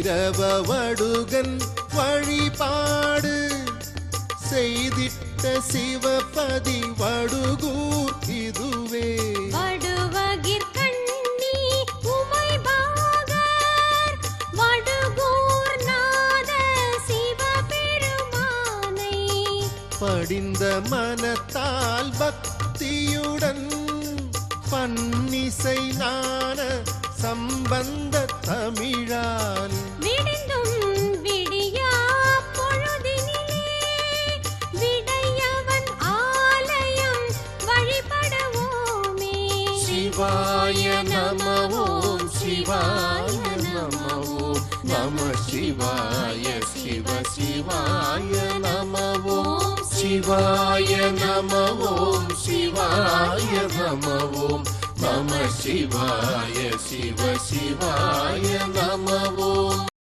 இரவடுகன் வழிபாடு செய்திட்ட சிவபதி வடுகூர் இதுவே. வடுவகிர் கண்ணி உமைபாகர் வடுகூர் நாத சிவபெருமானை படிந்த மனத்தால் பக்தியுடன் பன்னிசை நான சம்பந்த தமிழால் விடிந்தும் விடியா பொழுதினிலே விடையவன் ஆலயம் வழிபடுவோமே. சிவாய நம ஓம் சிவாய நம ஓம் நம சிவாய சிவ சிவாய நம ஓம் சிவாய நம ஓம் சிவாய நம ஓம் நம சிவாய சிவ சிவாய நம ஓம்.